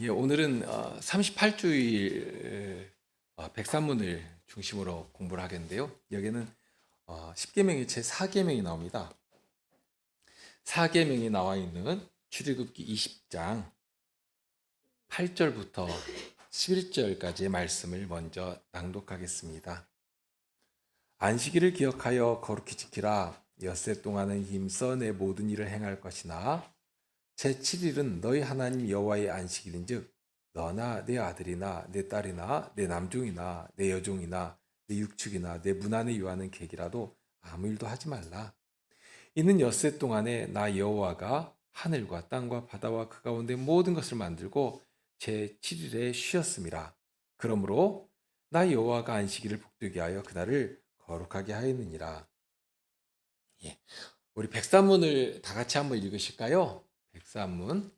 예, 오늘은 38주일 백산문을 중심으로 공부를 하겠는데요. 여기는 십계명의 제 4계명이 나옵니다. 4계명이 나와 있는 출애굽기 20장 8절부터 11절까지의 말씀을 먼저 낭독하겠습니다. 안식일을 기억하여 거룩히 지키라. 엿새 동안은 힘써 내 모든 일을 행할 것이나 제7일은 너희 하나님 여호와의 안식일인즉 너나 내 아들이나 내 딸이나 내 남종이나 내 여종이나 내 육축이나 내 문 안에 유하는 객이라도 아무 일도 하지 말라. 이는 엿새 동안에 나 여호와가 하늘과 땅과 바다와 그 가운데 모든 것을 만들고 제7일에 쉬었음이라. 그러므로 나 여호와가 안식일을 복되게 하여 그날을 거룩하게 하였느니라. 예. 우리 백산문을 다 같이 한번 읽으실까요? 백산문.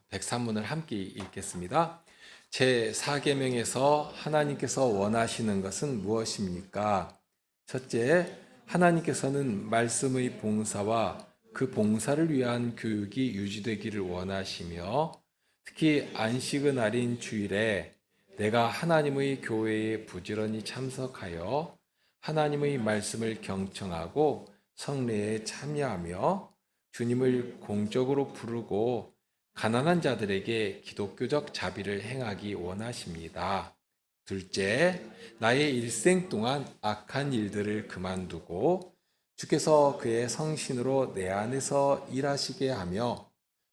백산문을 함께 읽겠습니다. 제4계명에서 하나님께서 원하시는 것은 무엇입니까? 첫째, 하나님께서는 말씀의 봉사와 그 봉사를 위한 교육이 유지되기를 원하시며 특히 안식의 날인 주일에 내가 하나님의 교회에 부지런히 참석하여 하나님의 말씀을 경청하고 성례에 참여하며 주님을 공적으로 부르고 가난한 자들에게 기독교적 자비를 행하기 원하십니다. 둘째, 나의 일생 동안 악한 일들을 그만두고 주께서 그의 성신으로 내 안에서 일하시게 하며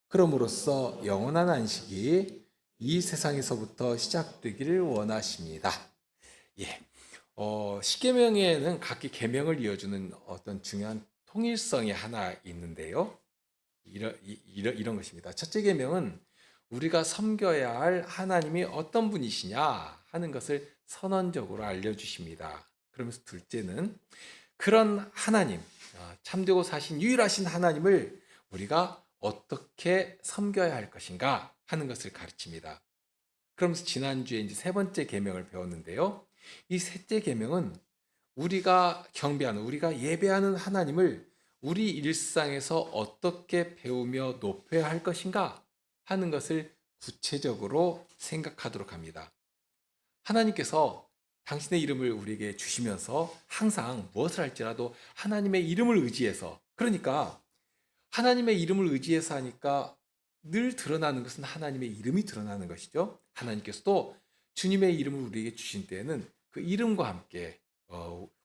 그럼으로써 영원한 안식이 이 세상에서부터 시작되기를 원하십니다. 예. 십계명에는 각기 계명을 이어주는 어떤 중요한 통일성이 하나 있는데요. 이런 것입니다. 첫째 계명은 우리가 섬겨야 할 하나님이 어떤 분이시냐 하는 것을 선언적으로 알려주십니다. 그러면서 둘째는 그런 하나님, 참되고 사신 유일하신 하나님을 우리가 어떻게 섬겨야 할 것인가 하는 것을 가르칩니다. 그러면서 지난주에 이제 세 번째 계명을 배웠는데요. 이 셋째 계명은 우리가 경배하는, 우리가 예배하는 하나님을 우리 일상에서 어떻게 배우며 높여야 할 것인가 하는 것을 구체적으로 생각하도록 합니다. 하나님께서 당신의 이름을 우리에게 주시면서 항상 무엇을 할지라도 하나님의 이름을 의지해서, 그러니까 하나님의 이름을 의지해서 하니까 늘 드러나는 것은 하나님의 이름이 드러나는 것이죠. 하나님께서도 주님의 이름을 우리에게 주신 때에는 그 이름과 함께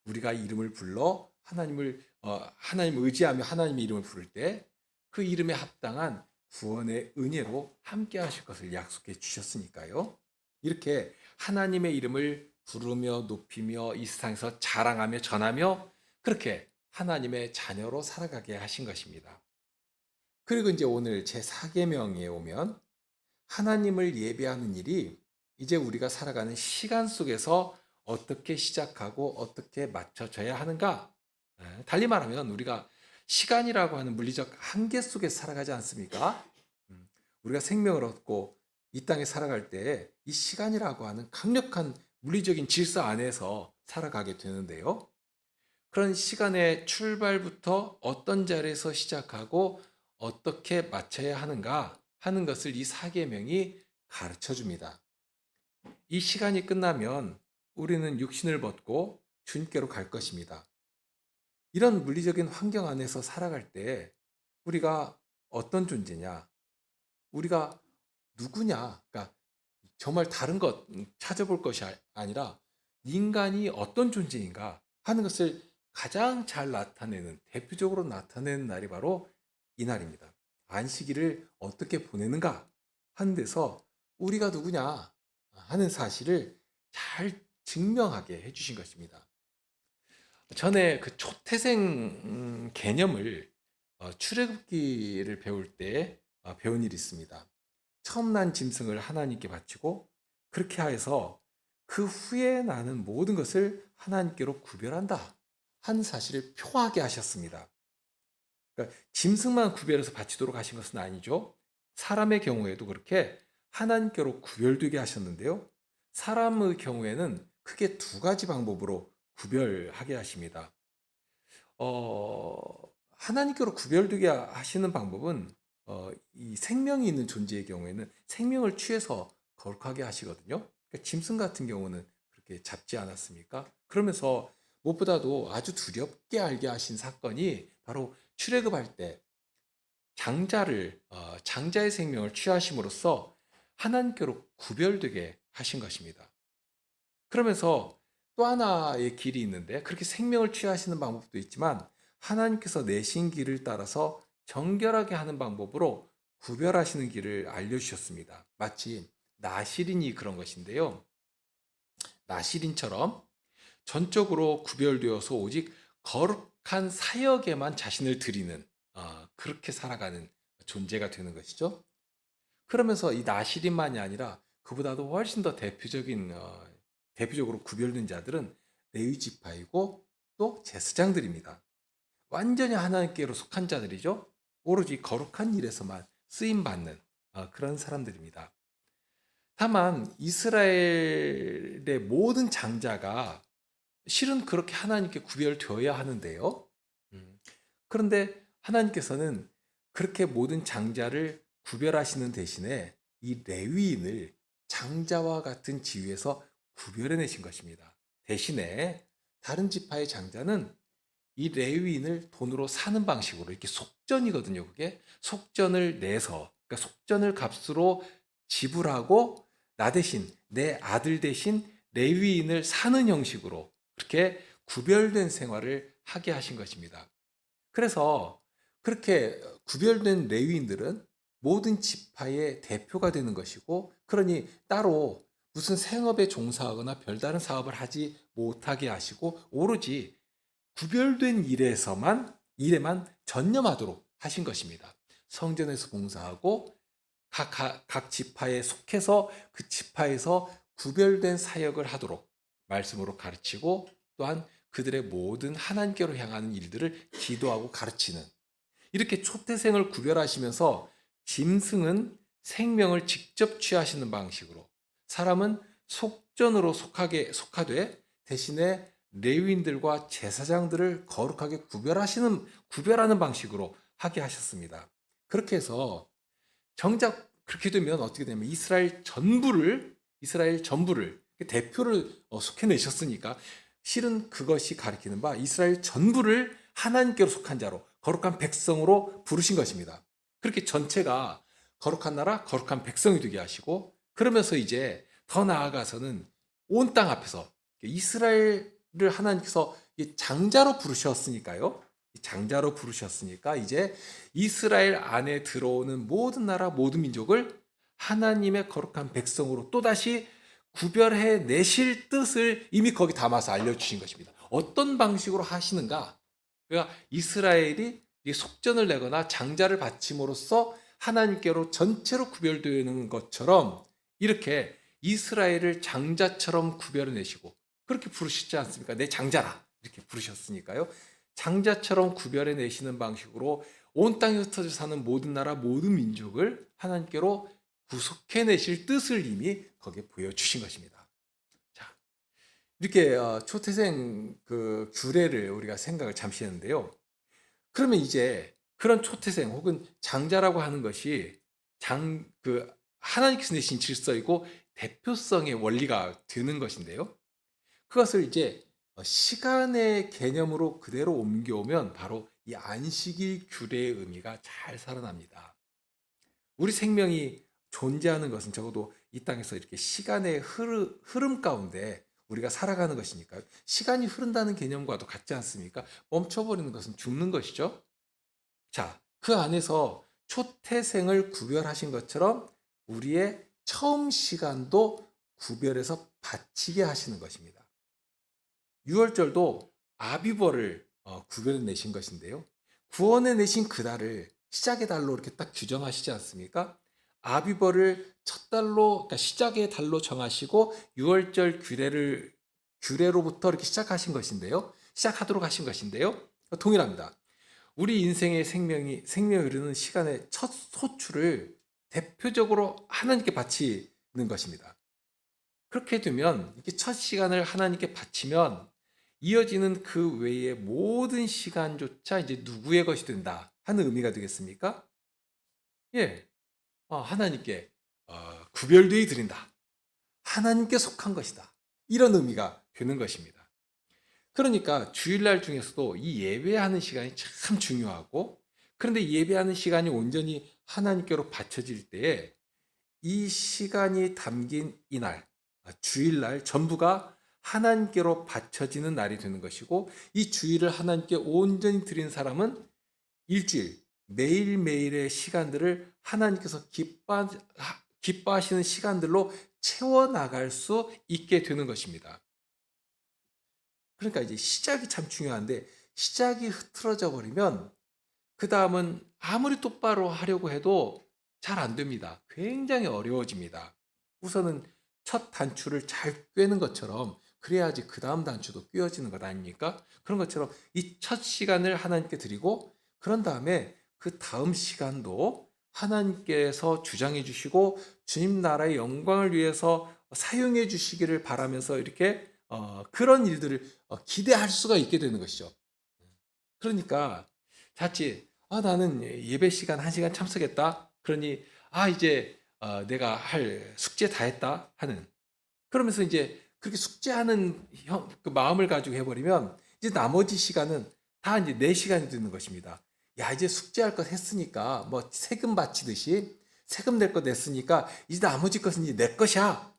우리가 이름을 불러 하나님을 의지하며 하나님의 이름을 부를 때 그 이름에 합당한 구원의 은혜로 함께 하실 것을 약속해 주셨으니까요. 이렇게 하나님의 이름을 부르며 높이며 이 세상에서 자랑하며 전하며 그렇게 하나님의 자녀로 살아가게 하신 것입니다. 그리고 이제 오늘 제4계명에 오면 하나님을 예배하는 일이 이제 우리가 살아가는 시간 속에서 어떻게 시작하고 어떻게 맞춰져야 하는가? 달리 말하면 우리가 시간이라고 하는 물리적 한계 속에 살아가지 않습니까? 우리가 생명을 얻고 이 땅에 살아갈 때 이 시간이라고 하는 강력한 물리적인 질서 안에서 살아가게 되는데요. 그런 시간의 출발부터 어떤 자리에서 시작하고 어떻게 맞춰야 하는가 하는 것을 이 사계명이 가르쳐 줍니다. 이 시간이 끝나면 우리는 육신을 벗고 주님께로 갈 것입니다. 이런 물리적인 환경 안에서 살아갈 때 우리가 어떤 존재냐? 우리가 누구냐? 그러니까 정말 다른 것 찾아볼 것이 아니라 인간이 어떤 존재인가 하는 것을 가장 잘 나타내는, 대표적으로 나타내는 날이 바로 이 날입니다. 안식일을 어떻게 보내는가 하는 데서 우리가 누구냐 하는 사실을 잘 증명하게 해주신 것입니다. 전에 그 초태생 개념을 출애굽기를 배울 때 배운 일이 있습니다. 처음 난 짐승을 하나님께 바치고 그렇게 하여서 그 후에 나는 모든 것을 하나님께로 구별한다 하는 사실을 표하게 하셨습니다. 그러니까 짐승만 구별해서 바치도록 하신 것은 아니죠. 사람의 경우에도 그렇게 하나님께로 구별되게 하셨는데요. 사람의 경우에는 크게 두 가지 방법으로 구별하게 하십니다. 하나님께로 구별되게 하시는 방법은 이 생명이 있는 존재의 경우에는 생명을 취해서 거룩하게 하시거든요. 그러니까 짐승 같은 경우는 그렇게 잡지 않았습니까? 그러면서 무엇보다도 아주 두렵게 알게 하신 사건이 바로 출애굽할 때 장자의 생명을 취하심으로써 하나님께로 구별되게 하신 것입니다. 그러면서 또 하나의 길이 있는데, 그렇게 생명을 취하시는 방법도 있지만 하나님께서 내신 길을 따라서 정결하게 하는 방법으로 구별하시는 길을 알려주셨습니다. 마치 나실인이 그런 것인데요. 나실인처럼 전적으로 구별되어서 오직 거룩한 사역에만 자신을 드리는, 그렇게 살아가는 존재가 되는 것이죠. 그러면서 이 나실인만이 아니라 그보다도 훨씬 더 대표적으로 구별된 자들은 레위 지파이고 또 제사장들입니다. 완전히 하나님께로 속한 자들이죠. 오로지 거룩한 일에서만 쓰임 받는 그런 사람들입니다. 다만 이스라엘의 모든 장자가 실은 그렇게 하나님께 구별되어야 하는데요. 음, 그런데 하나님께서는 그렇게 모든 장자를 구별하시는 대신에 이 레위인을 장자와 같은 지위에서 구별해 내신 것입니다. 대신에 다른 지파의 장자는 이 레위인을 돈으로 사는 방식으로, 이렇게 속전이거든요. 그게 속전을 내서, 그러니까 속전을 값으로 지불하고 나 대신, 내 아들 대신 레위인을 사는 형식으로 그렇게 구별된 생활을 하게 하신 것입니다. 그래서 그렇게 구별된 레위인들은 모든 지파의 대표가 되는 것이고, 그러니 따로 무슨 생업에 종사하거나 별다른 사업을 하지 못하게 하시고 오로지 구별된 일에만 전념하도록 하신 것입니다. 성전에서 봉사하고 각 지파에 속해서 그 지파에서 구별된 사역을 하도록 말씀으로 가르치고, 또한 그들의 모든 하나님께로 향하는 일들을 기도하고 가르치는, 이렇게 초태생을 구별하시면서 짐승은 생명을 직접 취하시는 방식으로, 사람은 속전으로 속하되 대신에 레위인들과 제사장들을 거룩하게 구별하는 방식으로 하게 하셨습니다. 그렇게 해서 정작 그렇게 되면 어떻게 되냐면 이스라엘 전부를 대표를 속해내셨으니까, 실은 그것이 가리키는 바 이스라엘 전부를 하나님께로 속한 자로 거룩한 백성으로 부르신 것입니다. 그렇게 전체가 거룩한 나라, 거룩한 백성이 되게 하시고, 그러면서 이제 더 나아가서는 온 땅 앞에서 이스라엘을 하나님께서 장자로 부르셨으니까요. 장자로 부르셨으니까 이제 이스라엘 안에 들어오는 모든 나라, 모든 민족을 하나님의 거룩한 백성으로 또다시 구별해 내실 뜻을 이미 거기 담아서 알려주신 것입니다. 어떤 방식으로 하시는가? 그러니까 이스라엘이 속전을 내거나 장자를 바침으로써 하나님께로 전체로 구별되는 것처럼, 이렇게 이스라엘을 장자처럼 구별해 내시고 그렇게 부르시지 않습니까? 내 장자라 이렇게 부르셨으니까요. 장자처럼 구별해 내시는 방식으로 온 땅에 흩어져 사는 모든 나라, 모든 민족을 하나님께로 구속해 내실 뜻을 이미 거기에 보여주신 것입니다. 자, 이렇게 초태생 그 규례를 우리가 생각을 잠시 했는데요. 그러면 이제 그런 초태생 혹은 장자라고 하는 것이 하나님께서 내신 질서이고 대표성의 원리가 되는 것인데요. 그것을 이제 시간의 개념으로 그대로 옮겨오면 바로 이 안식일 규례의 의미가 잘 살아납니다. 우리 생명이 존재하는 것은 적어도 이 땅에서 이렇게 시간의 흐름 가운데 우리가 살아가는 것이니까요. 시간이 흐른다는 개념과도 같지 않습니까? 멈춰버리는 것은 죽는 것이죠. 자, 그 안에서 초태생을 구별하신 것처럼 우리의 처음 시간도 구별해서 바치게 하시는 것입니다. 유월절도 아비벌을 구별해 내신 것인데요. 구원해 내신 그 달을 시작의 달로 이렇게 딱 규정하시지 않습니까? 아비벌을 첫 달로, 그러니까 시작의 달로 정하시고 유월절 규례로부터 이렇게 시작하도록 하신 것인데요. 동일합니다. 우리 인생의 생명이 흐르는 시간의 첫 소출을 대표적으로 하나님께 바치는 것입니다. 그렇게 되면 이렇게 첫 시간을 하나님께 바치면 이어지는 그 외의 모든 시간조차 이제 누구의 것이 된다 하는 의미가 되겠습니까? 예, 하나님께 구별되이 드린다. 하나님께 속한 것이다. 이런 의미가 되는 것입니다. 그러니까 주일날 중에서도 이 예배하는 시간이 참 중요하고, 그런데 예배하는 시간이 온전히 하나님께로 바쳐질 때에 이 시간이 담긴 이날, 주일날 전부가 하나님께로 바쳐지는 날이 되는 것이고, 이 주일을 하나님께 온전히 드린 사람은 일주일, 매일매일의 시간들을 하나님께서 기뻐하시는 시간들로 채워나갈 수 있게 되는 것입니다. 그러니까 이제 시작이 참 중요한데, 시작이 흐트러져 버리면 그 다음은 아무리 똑바로 하려고 해도 잘 안 됩니다. 굉장히 어려워집니다. 우선은 첫 단추를 잘 꿰는 것처럼 그래야지 그 다음 단추도 꿰어지는 것 아닙니까? 그런 것처럼 이 첫 시간을 하나님께 드리고, 그런 다음에 그 다음 시간도 하나님께서 주장해 주시고 주님 나라의 영광을 위해서 사용해 주시기를 바라면서 이렇게 그런 일들을 기대할 수가 있게 되는 것이죠. 그러니까 자칫 나는 예배 시간 1시간 참석했다. 그러니 이제 내가 할 숙제 다 했다 하는, 그러면서 이제 그렇게 숙제하는 그 마음을 가지고 해버리면 이제 나머지 시간은 다 이제 내 시간이 되는 것입니다. 야, 이제 숙제할 것 했으니까 뭐 세금 바치듯이 세금 낼 거 냈으니까 이제 나머지 것은 이제 내 것이야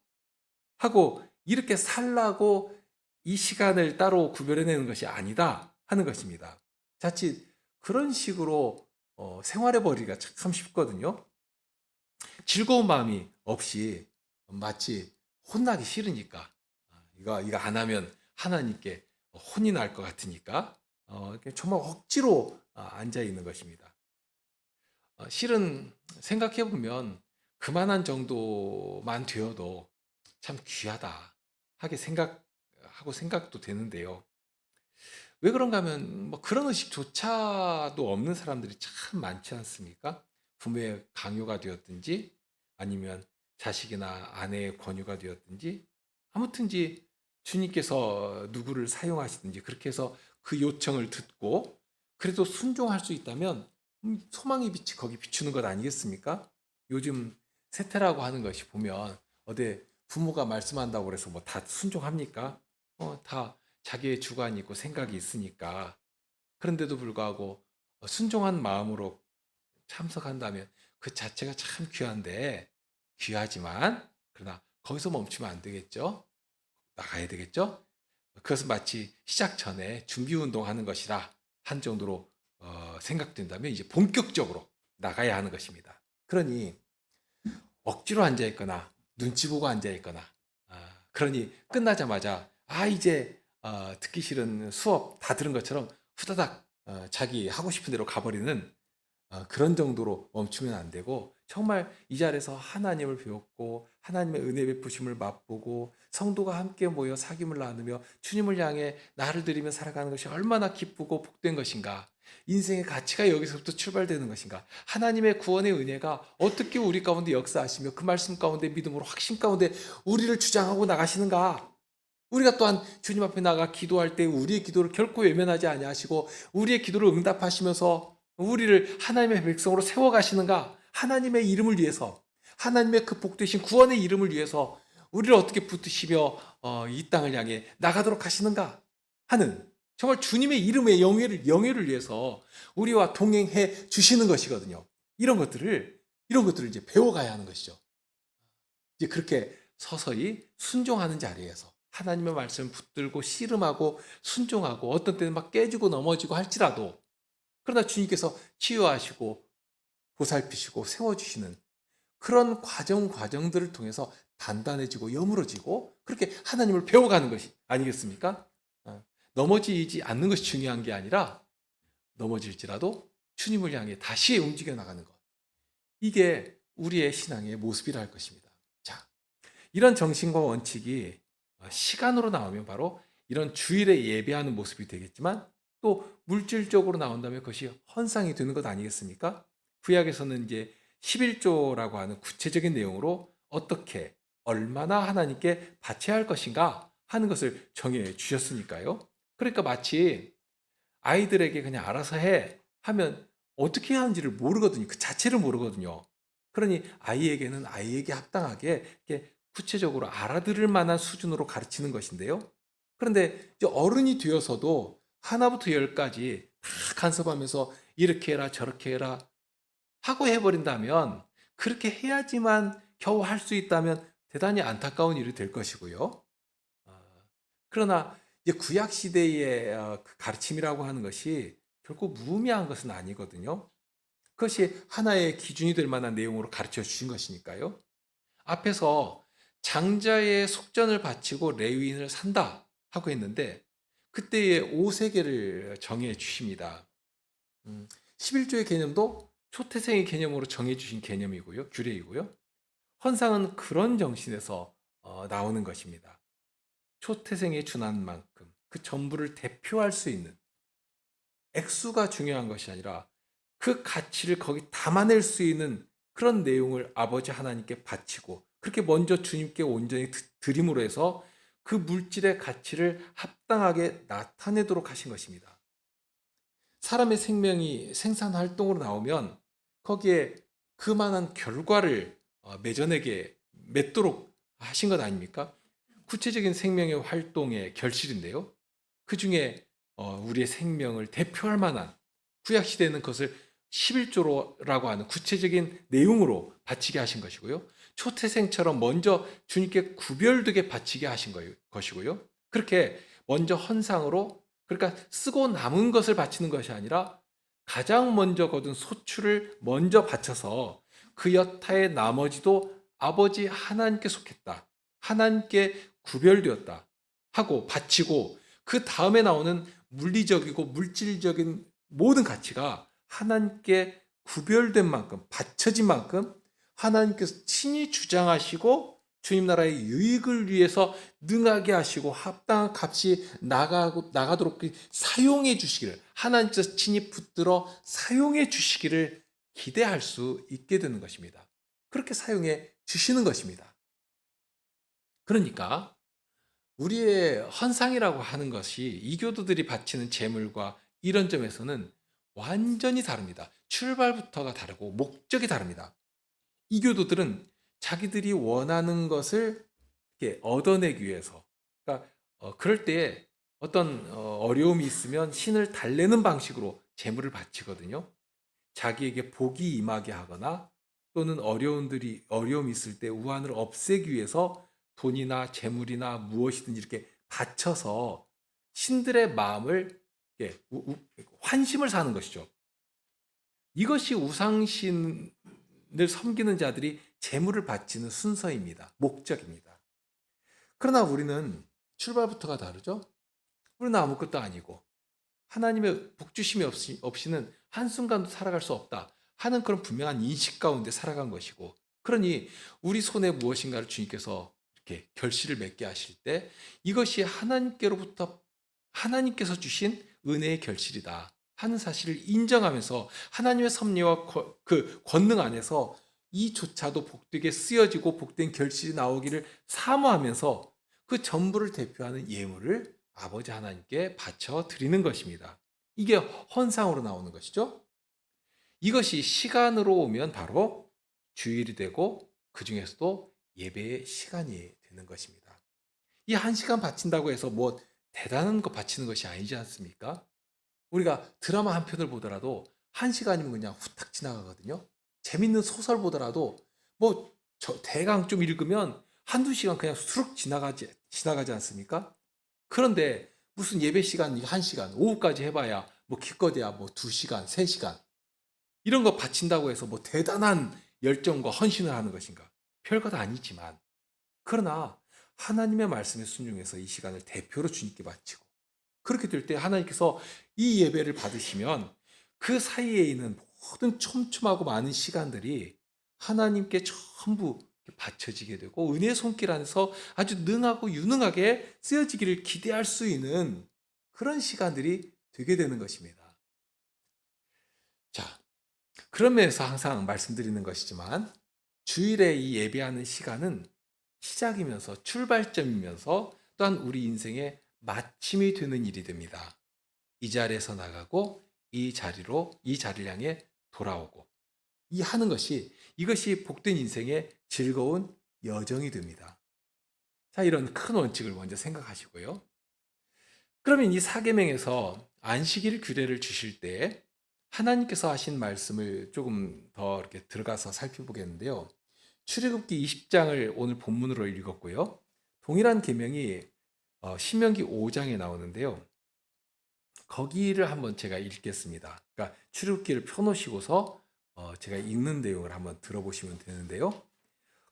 하고 이렇게 살라고 이 시간을 따로 구별해내는 것이 아니다 하는 것입니다. 자칫 그런 식으로 생활해 버리기가 참 쉽거든요. 즐거운 마음이 없이 마치 혼나기 싫으니까, 이거 안 하면 하나님께 혼이 날 것 같으니까 이렇게 정말 억지로 앉아 있는 것입니다. 실은 생각해 보면 그만한 정도만 되어도 참 귀하다 하게 생각도 되는데요. 왜 그런가 하면 뭐 그런 의식조차도 없는 사람들이 참 많지 않습니까? 부모의 강요가 되었든지 아니면 자식이나 아내의 권유가 되었든지, 아무튼지 주님께서 누구를 사용하시든지 그렇게 해서 그 요청을 듣고 그래도 순종할 수 있다면 소망의 빛이 거기 비추는 것 아니겠습니까? 요즘 세태라고 하는 것이 보면 어디 부모가 말씀한다고 해서 뭐 다 순종합니까? 다 자기의 주관이 있고 생각이 있으니까. 그런데도 불구하고 순종한 마음으로 참석한다면 그 자체가 참 귀한데, 귀하지만 그러나 거기서 멈추면 안 되겠죠? 나가야 되겠죠? 그것은 마치 시작 전에 준비 운동하는 것이라 한 정도로 생각된다면 이제 본격적으로 나가야 하는 것입니다. 그러니 억지로 앉아 있거나 눈치 보고 앉아 있거나, 그러니 끝나자마자 이제 듣기 싫은 수업 다 들은 것처럼 후다닥 자기 하고 싶은 대로 가버리는 그런 정도로 멈추면 안 되고, 정말 이 자리에서 하나님을 배웠고 하나님의 은혜 베푸심을 맛보고 성도가 함께 모여 사귐을 나누며 주님을 향해 나를 드리며 살아가는 것이 얼마나 기쁘고 복된 것인가. 인생의 가치가 여기서부터 출발되는 것인가. 하나님의 구원의 은혜가 어떻게 우리 가운데 역사하시며 그 말씀 가운데 믿음으로 확신 가운데 우리를 주장하고 나가시는가. 우리가 또한 주님 앞에 나가 기도할 때 우리의 기도를 결코 외면하지 아니하시고 우리의 기도를 응답하시면서 우리를 하나님의 백성으로 세워가시는가. 하나님의 이름을 위해서, 하나님의 그 복되신 구원의 이름을 위해서 우리를 어떻게 붙드시며 이 땅을 향해 나가도록 하시는가 하는, 정말 주님의 이름의 영예를 위해서 우리와 동행해 주시는 것이거든요. 이런 것들을 이제 배워가야 하는 것이죠. 이제 그렇게 서서히 순종하는 자리에서 하나님의 말씀을 붙들고 씨름하고 순종하고 어떤 때는 막 깨지고 넘어지고 할지라도, 그러나 주님께서 치유하시고 보살피시고 세워주시는 그런 과정들을 통해서 단단해지고 여물어지고 그렇게 하나님을 배워가는 것이 아니겠습니까? 넘어지지 않는 것이 중요한 게 아니라 넘어질지라도 주님을 향해 다시 움직여 나가는 것. 이게 우리의 신앙의 모습이라 할 것입니다. 자, 이런 정신과 원칙이 시간으로 나오면 바로 이런 주일에 예배하는 모습이 되겠지만, 또 물질적으로 나온다면 그것이 헌상이 되는 것 아니겠습니까? 구약에서는 이제 11조라고 하는 구체적인 내용으로 어떻게 얼마나 하나님께 바쳐야 할 것인가 하는 것을 정해 주셨으니까요. 그러니까 마치 아이들에게 그냥 알아서 해 하면 어떻게 해야 하는지를 모르거든요. 그 자체를 모르거든요. 그러니 아이에게는 아이에게 합당하게 이렇게 구체적으로 알아들을 만한 수준으로 가르치는 것인데요. 그런데 이제 어른이 되어서도 하나부터 열까지 다 간섭하면서 이렇게 해라 저렇게 해라 하고 해버린다면, 그렇게 해야지만 겨우 할 수 있다면 대단히 안타까운 일이 될 것이고요. 아, 그러나 이제 구약 시대의 그 가르침이라고 하는 것이 결코 무의미한 것은 아니거든요. 그것이 하나의 기준이 될 만한 내용으로 가르쳐 주신 것이니까요. 앞에서 장자의 속전을 바치고 레위인을 산다 하고 했는데, 그때의 5세계를 정해 주십니다. 11조의 개념도 초태생의 개념으로 정해 주신 개념이고요. 규례이고요. 헌상은 그런 정신에서 나오는 것입니다. 초태생에 준한 만큼 그 전부를 대표할 수 있는 액수가 중요한 것이 아니라 그 가치를 거기 담아낼 수 있는 그런 내용을 아버지 하나님께 바치고, 그렇게 먼저 주님께 온전히 드림으로 해서 그 물질의 가치를 합당하게 나타내도록 하신 것입니다. 사람의 생명이 생산 활동으로 나오면 거기에 그만한 결과를 맺도록 하신 것 아닙니까? 구체적인 생명의 활동의 결실인데요. 그 중에 우리의 생명을 대표할 만한, 구약 시대에는 그것을 11조라고 하는 구체적인 내용으로 바치게 하신 것이고요. 초태생처럼 먼저 주님께 구별되게 바치게 하신 것이고요. 그렇게 먼저 헌상으로, 그러니까 쓰고 남은 것을 바치는 것이 아니라 가장 먼저 거둔 소출을 먼저 바쳐서 그 여타의 나머지도 아버지 하나님께 속했다, 하나님께 구별되었다 하고 바치고, 그 다음에 나오는 물리적이고 물질적인 모든 가치가 하나님께 구별된 만큼, 바쳐진 만큼 하나님께서 친히 주장하시고 주님 나라의 유익을 위해서 능하게 하시고 합당한 값이 나가도록 사용해 주시기를, 하나님께서 친히 붙들어 사용해 주시기를 기대할 수 있게 되는 것입니다. 그렇게 사용해 주시는 것입니다. 그러니까 우리의 헌상이라고 하는 것이 이교도들이 바치는 제물과 이런 점에서는 완전히 다릅니다. 출발부터가 다르고 목적이 다릅니다. 이교도들은 자기들이 원하는 것을 이렇게 얻어내기 위해서, 그러니까 그럴 때에 어떤 어려움이 있으면 신을 달래는 방식으로 제물을 바치거든요. 자기에게 복이 임하게 하거나 또는 어려움이 있을 때 우환을 없애기 위해서 돈이나 재물이나 무엇이든지 이렇게 바쳐서 신들의 마음을 이렇게 환심을 사는 것이죠. 이것이 우상신을 섬기는 자들이 재물을 바치는 순서입니다. 목적입니다. 그러나 우리는 출발부터가 다르죠. 우리는 아무것도 아니고 하나님의 복주심이 없이는 한순간도 살아갈 수 없다 하는 그런 분명한 인식 가운데 살아간 것이고, 그러니 우리 손에 무엇인가를 주님께서 이렇게 결실을 맺게 하실 때 이것이 하나님께서 주신 은혜의 결실이다 하는 사실을 인정하면서 하나님의 섭리와 그 권능 안에서 이조차도 복되게 쓰여지고 복된 결실이 나오기를 사모하면서 그 전부를 대표하는 예물을 아버지 하나님께 바쳐 드리는 것입니다. 이게 헌상으로 나오는 것이죠. 이것이 시간으로 오면 바로 주일이 되고 그 중에서도 예배의 시간이 되는 것입니다. 이 한 시간 바친다고 해서 뭐 대단한 거 바치는 것이 아니지 않습니까? 우리가 드라마 한 편을 보더라도 한 시간이면 그냥 후딱 지나가거든요. 재밌는 소설 보더라도 뭐 대강 좀 읽으면 한두 시간 그냥 수룩 지나가지 않습니까? 그런데 무슨 예배 시간 1시간, 오후까지 해봐야 뭐 기껏해야 뭐 2시간, 3시간 이런 거 바친다고 해서 뭐 대단한 열정과 헌신을 하는 것인가? 별것 아니지만, 그러나 하나님의 말씀에 순종해서 이 시간을 대표로 주님께 바치고, 그렇게 될 때 하나님께서 이 예배를 받으시면 그 사이에 있는 모든 촘촘하고 많은 시간들이 하나님께 전부 바쳐지게 되고 은혜의 손길 안에서 아주 능하고 유능하게 쓰여지기를 기대할 수 있는 그런 시간들이 되게 되는 것입니다. 자, 그런 면에서 항상 말씀드리는 것이지만 주일에 이 예배하는 시간은 시작이면서 출발점이면서 또한 우리 인생의 마침이 되는 일이 됩니다. 이 자리에서 나가고 이 자리를 향해 돌아오고 이 하는 것이 이것이 복된 인생의 즐거운 여정이 됩니다. 자, 이런 큰 원칙을 먼저 생각하시고요. 그러면 이 사계명에서 안식일 규례를 주실 때 하나님께서 하신 말씀을 조금 더 이렇게 들어가서 살펴보겠는데요. 출애굽기 20장을 오늘 본문으로 읽었고요. 동일한 계명이 신명기 5장에 나오는데요. 거기를 한번 제가 읽겠습니다. 그러니까 출애굽기를 펴놓으시고서 제가 읽는 내용을 한번 들어보시면 되는데요.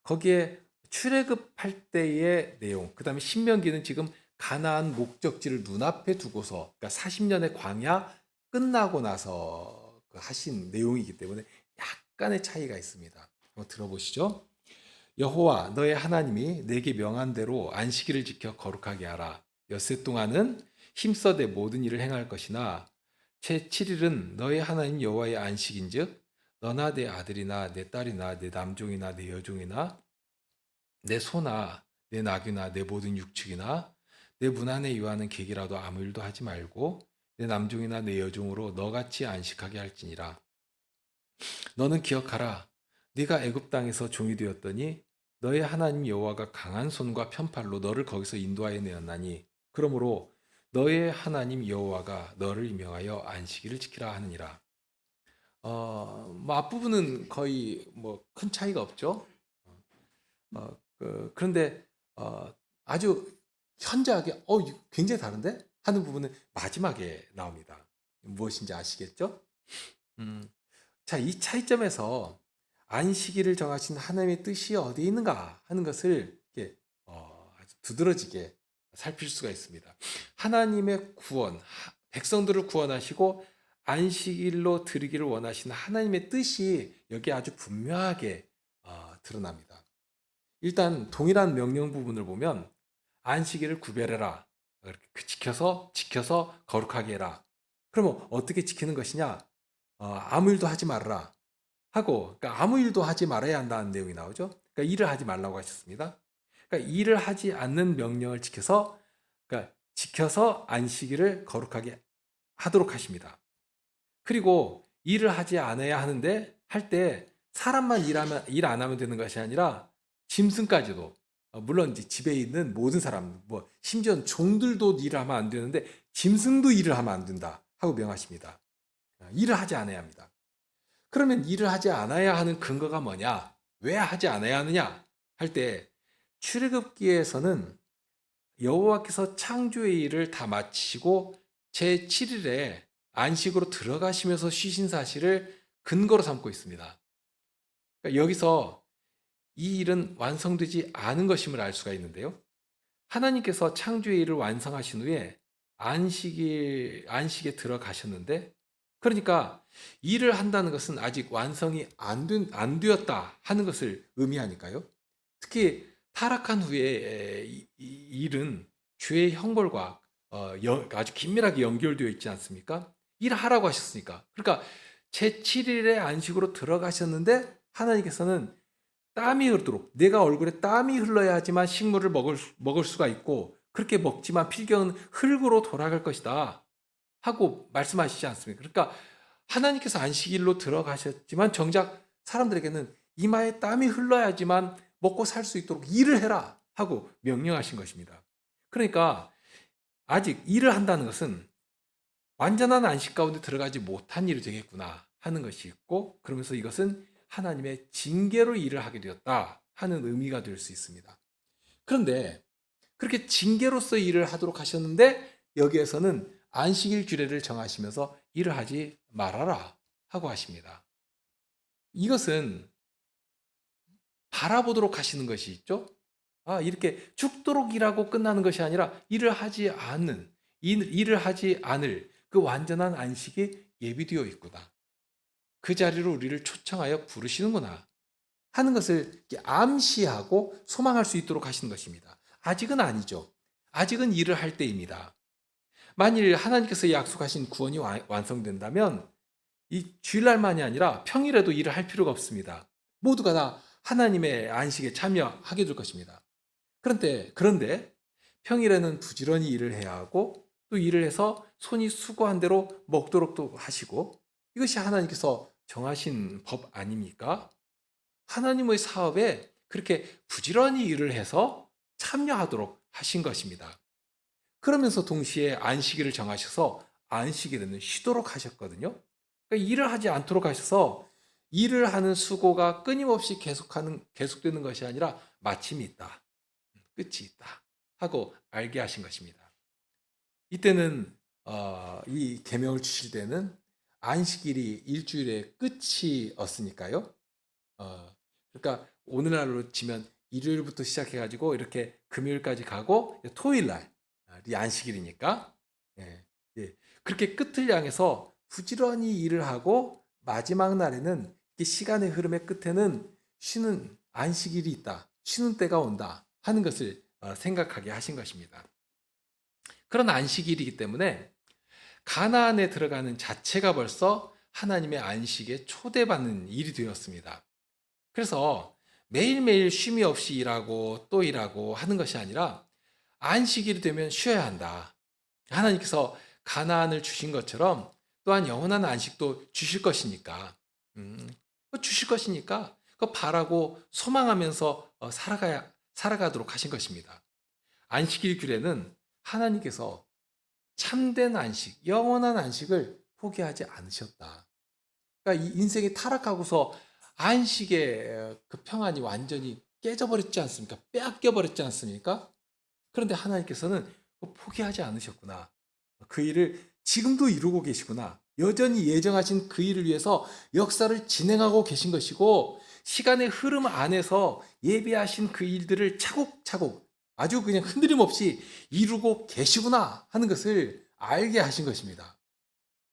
거기에 출애굽할 때의 내용, 그 다음에 신명기는 지금 가나안 목적지를 눈앞에 두고서, 그러니까 40년의 광야 끝나고 나서 하신 내용이기 때문에 약간의 차이가 있습니다. 한번 들어보시죠. 여호와 너의 하나님이 내게 명한 대로 안식일을 지켜 거룩하게 하라. 엿새 동안은 힘써 내 모든 일을 행할 것이나 제7일은 너의 하나님 여호와의 안식인즉 너나 내 아들이나 내 딸이나 내 남종이나 내 여종이나 내 소나 내 나귀나 내 모든 육축이나 내 문 안에 유하는 객이라도 아무 일도 하지 말고 내 남종이나 내 여종으로 너같이 안식하게 할지니라. 너는 기억하라. 네가 애굽 땅에서 종이 되었더니 너의 하나님 여호와가 강한 손과 편팔로 너를 거기서 인도하여 내었나니 그러므로 너의 하나님 여호와가 너를 임명하여 안식일을 지키라 하느니라. 뭐 앞부분은 거의 뭐 큰 차이가 없죠. 그런데 아주 현저하게 이거 굉장히 다른데 하는 부분은 마지막에 나옵니다. 무엇인지 아시겠죠? 음, 자, 이 차이점에서 안식일을 정하신 하나님의 뜻이 어디에 있는가 하는 것을 이렇게 아주 두드러지게 살필 수가 있습니다. 하나님의 구원, 백성들을 구원하시고 안식일로 드리기를 원하시는 하나님의 뜻이 여기에 아주 분명하게 드러납니다. 일단 동일한 명령 부분을 보면 안식일을 구별해라. 지켜서 거룩하게 해라. 그러면 어떻게 지키는 것이냐? 아무 일도 하지 말아라 하고, 그러니까 아무 일도 하지 말아야 한다는 내용이 나오죠. 그러니까 일을 하지 말라고 하셨습니다. 그러니까 일을 하지 않는 명령을 그러니까 지켜서 안식일을 거룩하게 하도록 하십니다. 그리고 일을 하지 않아야 하는데 할 때 사람만 일 안 하면 되는 것이 아니라 짐승까지도 물론 이제 집에 있는 모든 사람, 뭐 심지어 종들도 일을 하면 안 되는데 짐승도 일을 하면 안 된다 하고 명하십니다. 일을 하지 않아야 합니다. 그러면 일을 하지 않아야 하는 근거가 뭐냐? 왜 하지 않아야 하느냐? 할 때 출애굽기에서는 여호와께서 창조의 일을 다 마치시고 제7일에 안식으로 들어가시면서 쉬신 사실을 근거로 삼고 있습니다. 그러니까 여기서 이 일은 완성되지 않은 것임을 알 수가 있는데요. 하나님께서 창조의 일을 완성하신 후에 안식에 들어가셨는데, 그러니까 일을 한다는 것은 아직 완성이 안 되었다 하는 것을 의미하니까요. 특히 타락한 후에 이 일은 죄의 형벌과 아주 긴밀하게 연결되어 있지 않습니까? 일하라고 하셨으니까. 그러니까 제7일의 안식으로 들어가셨는데 하나님께서는 땀이 흐르도록, 내가 얼굴에 땀이 흘러야지만 식물을 먹을 수가 있고 그렇게 먹지만 필경은 흙으로 돌아갈 것이다 하고 말씀하시지 않습니까? 그러니까 하나님께서 안식일로 들어가셨지만 정작 사람들에게는 이마에 땀이 흘러야지만 먹고 살 수 있도록 일을 해라 하고 명령하신 것입니다. 그러니까 아직 일을 한다는 것은 완전한 안식 가운데 들어가지 못한 일이 되겠구나 하는 것이 있고, 그러면서 이것은 하나님의 징계로 일을 하게 되었다 하는 의미가 될 수 있습니다. 그런데 그렇게 징계로서 일을 하도록 하셨는데 여기에서는 안식일 규례를 정하시면서 일을 하지 말아라 하고 하십니다. 이것은 바라보도록 하시는 것이 있죠. 이렇게 죽도록 일하고 끝나는 것이 아니라 일을 하지 않을 그 완전한 안식이 예비되어 있구나. 그 자리로 우리를 초청하여 부르시는구나 하는 것을 암시하고 소망할 수 있도록 하시는 것입니다. 아직은 아니죠. 아직은 일을 할 때입니다. 만일 하나님께서 약속하신 구원이 완성된다면 이 주일날만이 아니라 평일에도 일을 할 필요가 없습니다. 모두가 다 하나님의 안식에 참여하게 될 것입니다. 그런데 평일에는 부지런히 일을 해야 하고 또 일을 해서 손이 수고한 대로 먹도록도 하시고, 이것이 하나님께서 정하신 법 아닙니까? 하나님의 사업에 그렇게 부지런히 일을 해서 참여하도록 하신 것입니다. 그러면서 동시에 안식일을 정하셔서 안식일에는 쉬도록 하셨거든요. 그러니까 일을 하지 않도록 하셔서 일을 하는 수고가 끊임없이 계속되는 것이 아니라 마침이 있다. 끝이 있다. 하고 알게 하신 것입니다. 이때는 이 계명을 주실 때는 안식일이 일주일의 끝이었으니까요. 그러니까 오늘날로 치면 일요일부터 시작해가지고 이렇게 금요일까지 가고 토요일 날이 안식일이니까 예. 그렇게 끝을 향해서 부지런히 일을 하고 마지막 날에는 시간의 흐름의 끝에는 쉬는 안식일이 있다. 쉬는 때가 온다 하는 것을 생각하게 하신 것입니다. 그런 안식일이기 때문에 가나안에 들어가는 자체가 벌써 하나님의 안식에 초대받는 일이 되었습니다. 그래서 매일매일 쉼이 없이 일하고 또 일하고 하는 것이 아니라 안식일이 되면 쉬어야 한다. 하나님께서 가나안을 주신 것처럼 또한 영원한 안식도 주실 것이니까 주실 것이니까 그 바라고 소망하면서 살아가도록 하신 것입니다. 안식일 규례는 하나님께서 참된 안식, 영원한 안식을 포기하지 않으셨다. 그러니까 이 인생이 타락하고서 안식의 그 평안이 완전히 깨져버렸지 않습니까? 빼앗겨버렸지 않습니까? 그런데 하나님께서는 포기하지 않으셨구나. 그 일을 지금도 이루고 계시구나. 여전히 예정하신 그 일을 위해서 역사를 진행하고 계신 것이고 시간의 흐름 안에서 예비하신 그 일들을 차곡차곡 아주 그냥 흔들림 없이 이루고 계시구나 하는 것을 알게 하신 것입니다.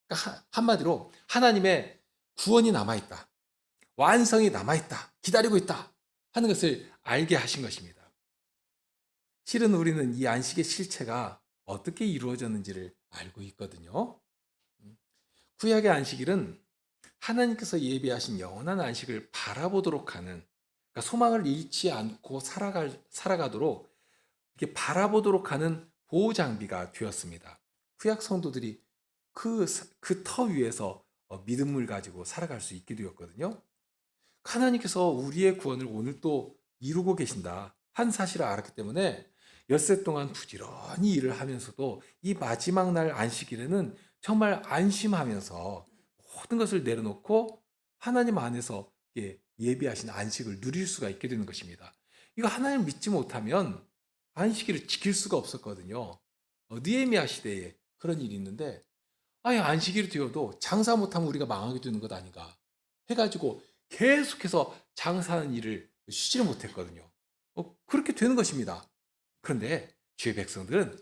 그러니까 한마디로 하나님의 구원이 남아있다. 완성이 남아있다. 기다리고 있다. 하는 것을 알게 하신 것입니다. 실은 우리는 이 안식의 실체가 어떻게 이루어졌는지를 알고 있거든요. 구약의 안식일은 하나님께서 예비하신 영원한 안식을 바라보도록 하는, 그러니까 소망을 잃지 않고 살아가도록 이렇게 바라보도록 하는 보호 장비가 되었습니다. 구약 성도들이 그 터 위에서 믿음을 가지고 살아갈 수 있게 되었거든요. 하나님께서 우리의 구원을 오늘 또 이루고 계신다 한 사실을 알았기 때문에 엿새 동안 부지런히 일을 하면서도 이 마지막 날 안식일에는 정말 안심하면서 모든 것을 내려놓고 하나님 안에서 예비하신 안식을 누릴 수가 있게 되는 것입니다. 이거 하나님을 믿지 못하면 안식일을 지킬 수가 없었거든요. 느헤미야 시대에 그런 일이 있는데 아예 안식일이 되어도 장사 못하면 우리가 망하게 되는 것 아닌가 해가지고 계속해서 장사하는 일을 쉬지를 못했거든요. 그렇게 되는 것입니다. 그런데 주의 백성들은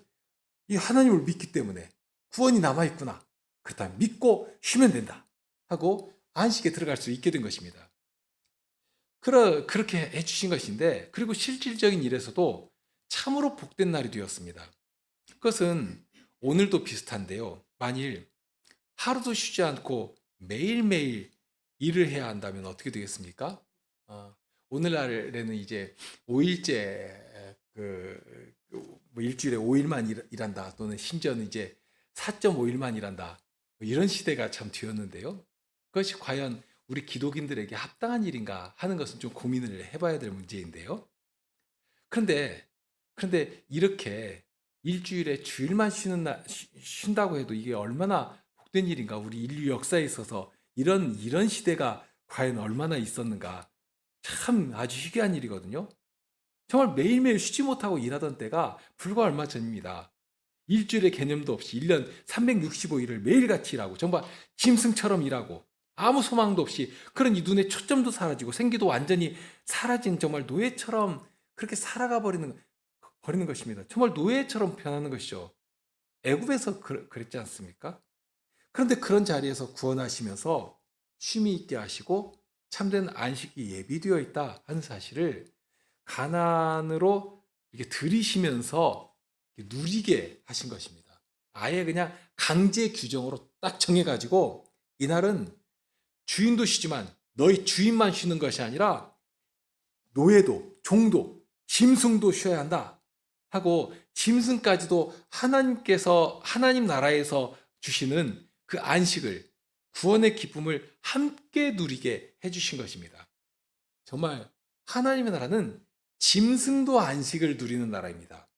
이 하나님을 믿기 때문에 구원이 남아있구나. 그렇다면 믿고 쉬면 된다. 하고 안식에 들어갈 수 있게 된 것입니다. 그렇게 해주신 것인데, 그리고 실질적인 일에서도 참으로 복된 날이 되었습니다. 그것은 오늘도 비슷한데요. 만일 하루도 쉬지 않고 매일매일 일을 해야 한다면 어떻게 되겠습니까? 오늘날에는 이제 5일째 뭐 일주일에 5일만 일한다 또는 심지어는 이제 4.5일만 일한다 이런 시대가 참 되었는데요. 그것이 과연 우리 기독인들에게 합당한 일인가 하는 것은 좀 고민을 해봐야 될 문제인데요. 그런데 이렇게 일주일에 주일만 쉰다고 해도 이게 얼마나 복된 일인가. 우리 인류 역사에 있어서 이런 시대가 과연 얼마나 있었는가. 참 아주 희귀한 일이거든요. 정말 매일매일 쉬지 못하고 일하던 때가 불과 얼마 전입니다. 일주일의 개념도 없이 1년 365일을 매일같이 일하고 정말 짐승처럼 일하고 아무 소망도 없이 그런 이 눈에 초점도 사라지고 생기도 완전히 사라진 정말 노예처럼 그렇게 살아가 버리는 것입니다. 정말 노예처럼 변하는 것이죠. 애굽에서 그랬지 않습니까? 그런데 그런 자리에서 구원하시면서 쉼이 있게 하시고 참된 안식이 예비되어 있다 하는 사실을 가나안으로 이렇게 들이시면서 누리게 하신 것입니다. 아예 그냥 강제 규정으로 딱 정해가지고 이날은 주인도 쉬지만 너희 주인만 쉬는 것이 아니라 노예도 종도 짐승도 쉬어야 한다 하고 짐승까지도 하나님 나라에서 주시는 그 안식을 구원의 기쁨을 함께 누리게 해주신 것입니다. 정말 하나님의 나라는 짐승도 안식을 누리는 나라입니다.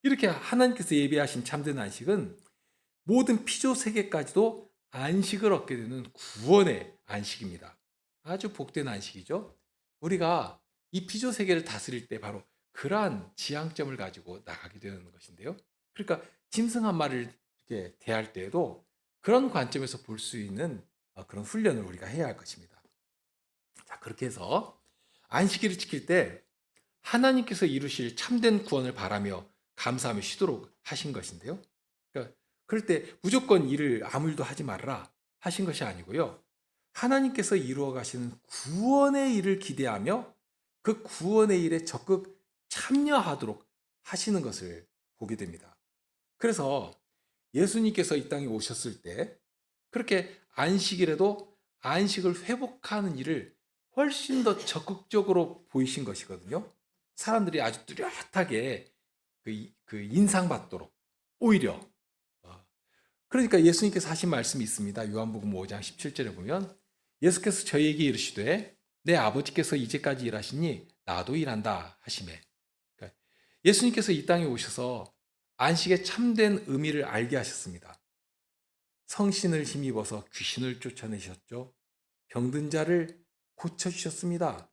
이렇게 하나님께서 예비하신 참된 안식은 모든 피조 세계까지도 안식을 얻게 되는 구원의 안식입니다. 아주 복된 안식이죠. 우리가 이 피조 세계를 다스릴 때 바로 그러한 지향점을 가지고 나가게 되는 것인데요. 그러니까 짐승 한 마리를 이렇게 대할 때에도 그런 관점에서 볼 수 있는 그런 훈련을 우리가 해야 할 것입니다. 자, 그렇게 해서 안식일을 지킬 때 하나님께서 이루실 참된 구원을 바라며 감사하며 쉬도록 하신 것인데요. 그러니까 그럴 때 무조건 일을 아무 일도 하지 말아라 하신 것이 아니고요. 하나님께서 이루어 가시는 구원의 일을 기대하며 그 구원의 일에 적극 참여하도록 하시는 것을 보게 됩니다. 그래서 예수님께서 이 땅에 오셨을 때 그렇게 안식일에도 안식을 회복하는 일을 훨씬 더 적극적으로 보이신 것이거든요. 사람들이 아주 뚜렷하게 그 인상받도록 오히려 그러니까 예수님께서 하신 말씀이 있습니다. 요한복음 5장 17절에 보면 예수께서 저희에게 이르시되 내 아버지께서 이제까지 일하시니 나도 일한다 하시매. 그러니까 예수님께서 이 땅에 오셔서 안식의 참된 의미를 알게 하셨습니다. 성신을 힘입어서 귀신을 쫓아내셨죠. 병든 자를 고쳐주셨습니다.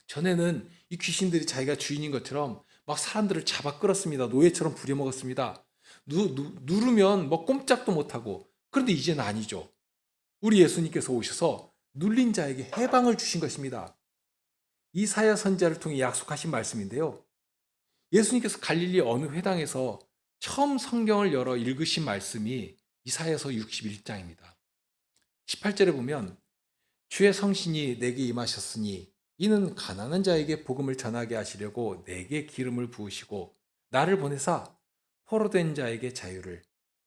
전에는 이 귀신들이 자기가 주인인 것처럼 막 사람들을 잡아 끌었습니다. 노예처럼 부려먹었습니다. 누르면 뭐 꼼짝도 못하고. 그런데 이제는 아니죠. 우리 예수님께서 오셔서 눌린 자에게 해방을 주신 것입니다. 이사야 선지자를 통해 약속하신 말씀인데요. 예수님께서 갈릴리 어느 회당에서 처음 성경을 열어 읽으신 말씀이 이사야서 61장입니다. 18절에 보면 주의 성신이 내게 임하셨으니 이는 가난한 자에게 복음을 전하게 하시려고 내게 기름을 부으시고 나를 보내사 포로된 자에게 자유를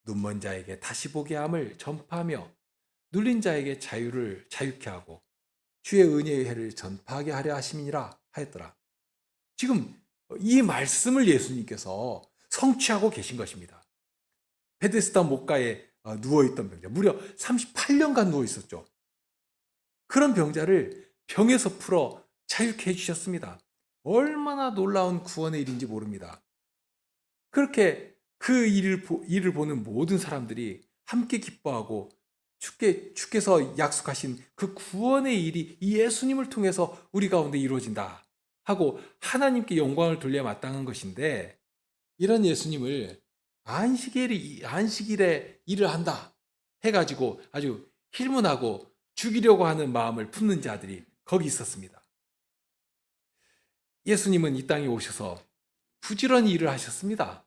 눈먼 자에게 다시 보게 함을 전파하며 눌린 자에게 자유를 자유케 하고 주의 은혜의 해를 전파하게 하려 하심이니라 하였더라. 지금 이 말씀을 예수님께서 성취하고 계신 것입니다. 베데스다 목가에 누워있던 병자, 무려 38년간 누워있었죠. 그런 병자를 병에서 풀어 자유케 해주셨습니다. 얼마나 놀라운 구원의 일인지 모릅니다. 그렇게 그 일을 보는 모든 사람들이 함께 기뻐하고 주께서 약속하신 그 구원의 일이 이 예수님을 통해서 우리 가운데 이루어진다 하고 하나님께 영광을 돌려 마땅한 것인데, 이런 예수님을 안식일에 일을 한다 해가지고 아주 힐문하고 죽이려고 하는 마음을 품는 자들이 거기 있었습니다. 예수님은 이 땅에 오셔서 부지런히 일을 하셨습니다.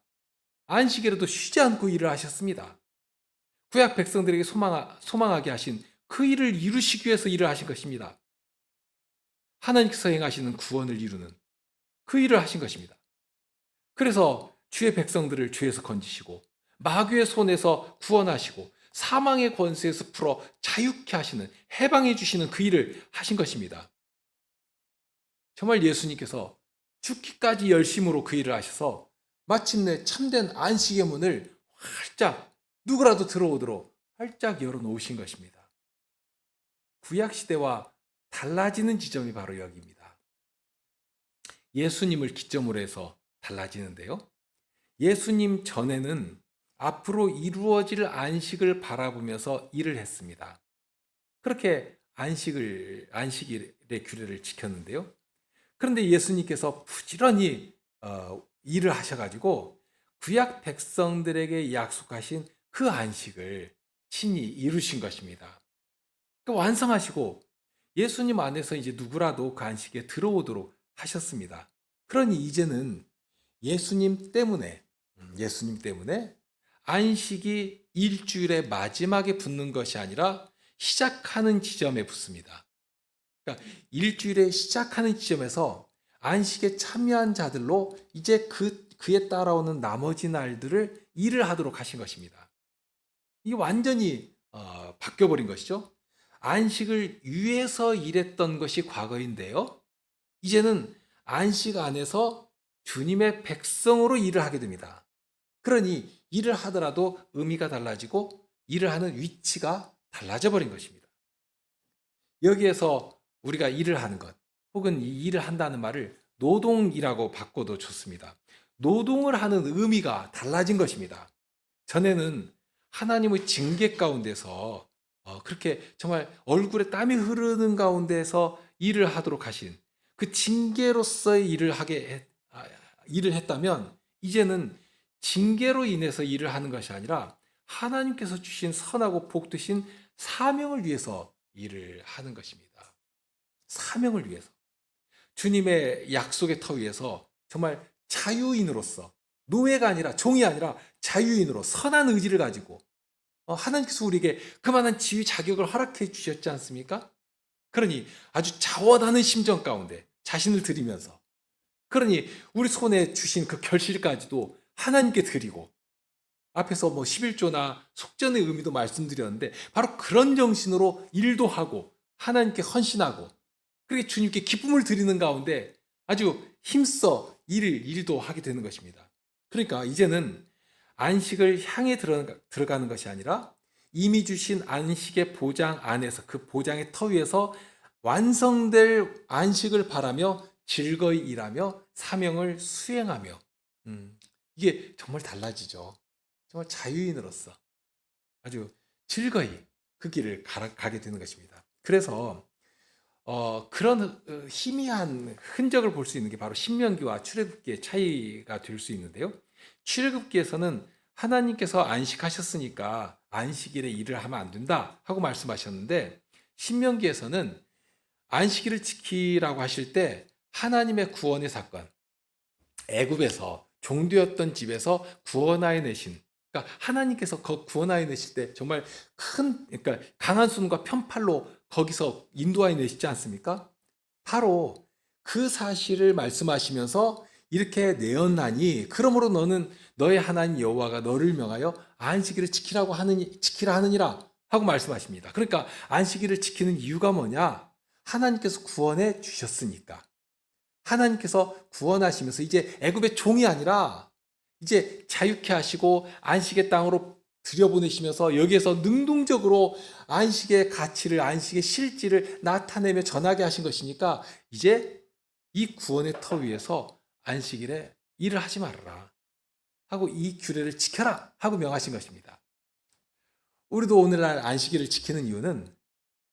안식일에도 쉬지 않고 일을 하셨습니다. 구약 백성들에게 소망하게 하신 그 일을 이루시기 위해서 일을 하신 것입니다. 하나님께서 행하시는 구원을 이루는 그 일을 하신 것입니다. 그래서 주의 백성들을 죄에서 건지시고 마귀의 손에서 구원하시고 사망의 권세에서 풀어 자유케 하시는, 해방해 주시는 그 일을 하신 것입니다. 정말 예수님께서 죽기까지 열심으로 그 일을 하셔서 마침내 참된 안식의 문을 활짝 누구라도 들어오도록 활짝 열어놓으신 것입니다. 구약시대와 달라지는 지점이 바로 여기입니다. 예수님을 기점으로 해서 달라지는데요. 예수님 전에는 앞으로 이루어질 안식을 바라보면서 일을 했습니다. 그렇게 안식일의 규례를 지켰는데요. 그런데 예수님께서 부지런히 일을 하셔가지고 구약 백성들에게 약속하신 그 안식을 친히 이루신 것입니다. 그러니까 완성하시고 예수님 안에서 이제 누구라도 그 안식에 들어오도록 하셨습니다. 그러니 이제는 예수님 때문에 안식이 일주일의 마지막에 붙는 것이 아니라 시작하는 지점에 붙습니다. 그러니까 일주일의 시작하는 지점에서 안식에 참여한 자들로 이제 그에 따라오는 나머지 날들을 일을 하도록 하신 것입니다. 이게 완전히 바뀌어버린 것이죠. 안식을 위해서 일했던 것이 과거인데요. 이제는 안식 안에서 주님의 백성으로 일을 하게 됩니다. 그러니 일을 하더라도 의미가 달라지고 일을 하는 위치가 달라져 버린 것입니다. 여기에서 우리가 일을 하는 것, 혹은 이 일을 한다는 말을 노동이라고 바꿔도 좋습니다. 노동을 하는 의미가 달라진 것입니다. 전에는 하나님의 징계 가운데서 그렇게 정말 얼굴에 땀이 흐르는 가운데서 일을 하도록 하신 그 징계로서의 일을 했다면, 이제는 징계로 인해서 일을 하는 것이 아니라 하나님께서 주신 선하고 복되신 사명을 위해서 일을 하는 것입니다. 사명을 위해서. 주님의 약속의 터 위에서 정말 자유인으로서, 노예가 아니라, 종이 아니라 자유인으로 선한 의지를 가지고 하나님께서 우리에게 그만한 지위 자격을 허락해 주셨지 않습니까? 그러니 아주 자원하는 심정 가운데 자신을 드리면서, 그러니 우리 손에 주신 그 결실까지도 하나님께 드리고, 앞에서 11조나 속전의 의미도 말씀드렸는데 바로 그런 정신으로 일도 하고 하나님께 헌신하고, 그렇게 주님께 기쁨을 드리는 가운데 아주 힘써 일도 하게 되는 것입니다. 그러니까 이제는 안식을 향해 들어가는 것이 아니라 이미 주신 안식의 보장 안에서, 그 보장의 터 위에서 완성될 안식을 바라며 즐거이 일하며 사명을 수행하며, 이게 정말 달라지죠. 정말 자유인으로서 아주 즐거이 그 길을 가게 되는 것입니다. 그래서 그런 희미한 흔적을 볼 수 있는 게 바로 신명기와 출애굽기의 차이가 될 수 있는데요. 출애굽기에서는 하나님께서 안식하셨으니까 안식일에 일을 하면 안 된다 하고 말씀하셨는데, 신명기에서는 안식일을 지키라고 하실 때 하나님의 구원의 사건, 애굽에서 종되었던 집에서 구원하여 내신, 그러니까 하나님께서 구원하여 내실 때 정말 그러니까 강한 손과 편팔로 거기서 인도하여 내시지 않습니까? 바로 그 사실을 말씀하시면서 이렇게 내었나니 그러므로 너는 너의 하나님 여호와가 너를 명하여 안식일을 지키라 하느니라 하고 말씀하십니다. 그러니까 안식일을 지키는 이유가 뭐냐? 하나님께서 구원해 주셨으니까. 하나님께서 구원하시면서 이제 애굽의 종이 아니라 이제 자유케 하시고 안식의 땅으로 들여보내시면서 여기에서 능동적으로 안식의 가치를, 안식의 실질을 나타내며 전하게 하신 것이니까, 이제 이 구원의 터 위에서 안식일에 일을 하지 말아라 하고 이 규례를 지켜라 하고 명하신 것입니다. 우리도 오늘날 안식일을 지키는 이유는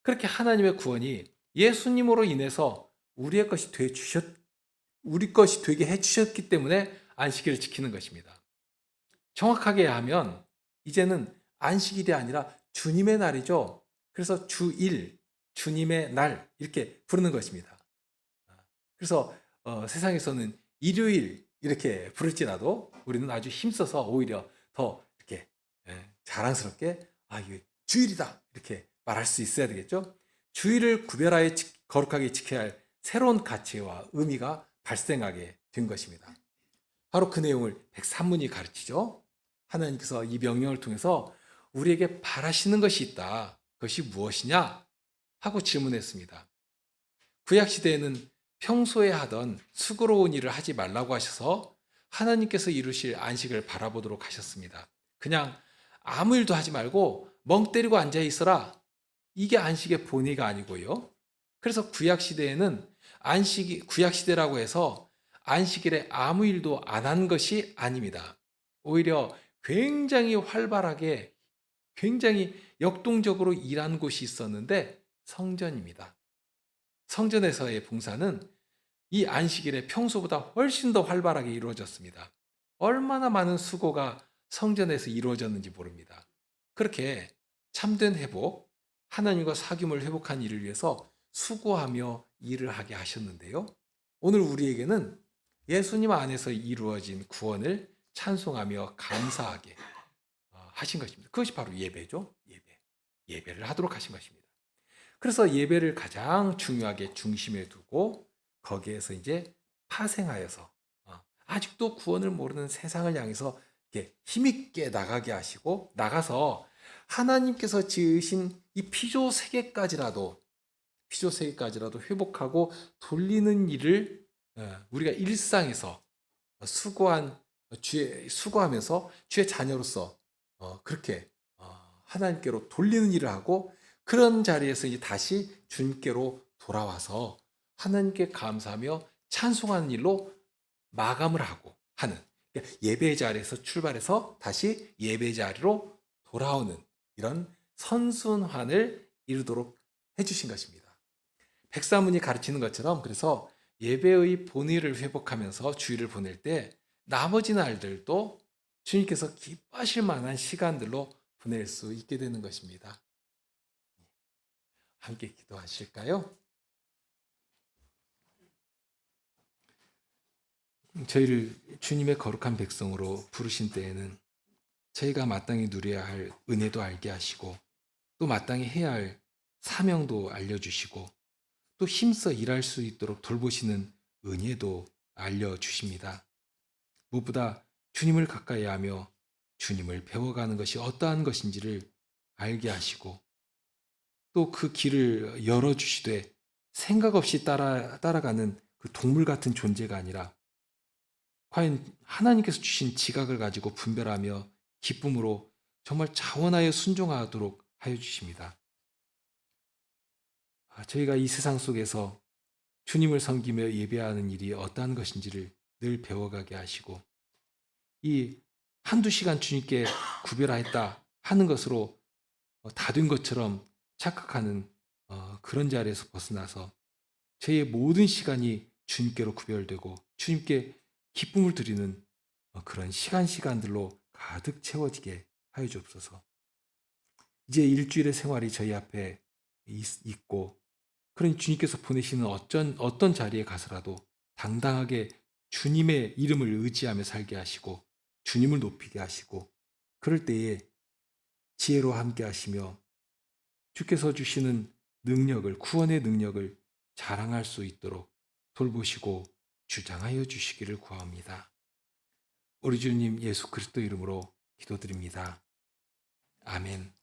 그렇게 하나님의 구원이 예수님으로 인해서 우리 것이 되게 해주셨기 때문에 안식일을 지키는 것입니다. 정확하게 하면 이제는 안식일이 아니라 주님의 날이죠. 그래서 주일, 주님의 날 이렇게 부르는 것입니다. 그래서 세상에서는 일요일 이렇게 부를지라도 우리는 아주 힘써서 오히려 더 이렇게 자랑스럽게 이게 주일이다 이렇게 말할 수 있어야 되겠죠. 주일을 구별하여 거룩하게 지켜야 할 새로운 가치와 의미가 발생하게 된 것입니다. 바로 그 내용을 103문이 가르치죠. 하나님께서 이 명령을 통해서 우리에게 바라시는 것이 있다. 그것이 무엇이냐? 하고 질문했습니다. 구약시대에는 평소에 하던 수고로운 일을 하지 말라고 하셔서 하나님께서 이루실 안식을 바라보도록 하셨습니다. 그냥 아무 일도 하지 말고 멍 때리고 앉아 있어라. 이게 안식의 본의가 아니고요. 그래서 구약시대에는 구약시대라고 해서 안식일에 아무 일도 안 한 것이 아닙니다. 오히려 굉장히 활발하게, 굉장히 역동적으로 일한 곳이 있었는데 성전입니다. 성전에서의 봉사는 이 안식일에 평소보다 훨씬 더 활발하게 이루어졌습니다. 얼마나 많은 수고가 성전에서 이루어졌는지 모릅니다. 그렇게 참된 회복, 하나님과 사귐을 회복한 일을 위해서 수고하며 일을 하게 하셨는데요. 오늘 우리에게는 예수님 안에서 이루어진 구원을 찬송하며 감사하게 하신 것입니다. 그것이 바로 예배죠. 예배를 하도록 하신 것입니다. 그래서 예배를 가장 중요하게 중심에 두고 거기에서 이제 파생하여서 아직도 구원을 모르는 세상을 향해서 이렇게 힘있게 나가게 하시고, 나가서 하나님께서 지으신 이 피조 세계까지라도 회복하고 돌리는 일을 우리가 일상에서 수고하면서 주의 자녀로서 그렇게 하나님께로 돌리는 일을 하고 그런 자리에서 이제 다시 주님께로 돌아와서 하나님께 감사하며 찬송하는 일로 마감을 하고 하는 그러니까 예배 자리에서 출발해서 다시 예배 자리로 돌아오는 이런 선순환을 이루도록 해주신 것입니다. 백사문이 가르치는 것처럼 그래서 예배의 본의를 회복하면서 주일을 보낼 때 나머지 날들도 주님께서 기뻐하실 만한 시간들로 보낼 수 있게 되는 것입니다. 함께 기도하실까요? 저희를 주님의 거룩한 백성으로 부르신 때에는 저희가 마땅히 누려야 할 은혜도 알게 하시고 또 마땅히 해야 할 사명도 알려주시고 또 힘써 일할 수 있도록 돌보시는 은혜도 알려주십니다. 무엇보다 주님을 가까이 하며 주님을 배워가는 것이 어떠한 것인지를 알게 하시고 또 그 길을 열어주시되 생각 없이 따라가는 그 동물 같은 존재가 아니라 과연 하나님께서 주신 지각을 가지고 분별하며 기쁨으로 정말 자원하여 순종하도록 하여 주십니다. 저희가 이 세상 속에서 주님을 섬기며 예배하는 일이 어떠한 것인지를 늘 배워가게 하시고 이 한두 시간 주님께 구별하였다 하는 것으로 다 된 것처럼 착각하는 그런 자리에서 벗어나서 저희의 모든 시간이 주님께로 구별되고 주님께 기쁨을 드리는 그런 시간들로 가득 채워지게 하여 주옵소서. 이제 일주일의 생활이 저희 앞에 있고 그런 주님께서 보내시는 어떤 자리에 가서라도 당당하게 주님의 이름을 의지하며 살게 하시고 주님을 높이게 하시고 그럴 때에 지혜로 함께 하시며 주께서 주시는 능력을 구원의 능력을 자랑할 수 있도록 돌보시고 주장하여 주시기를 구합니다. 우리 주님 예수 그리스도 이름으로 기도드립니다. 아멘.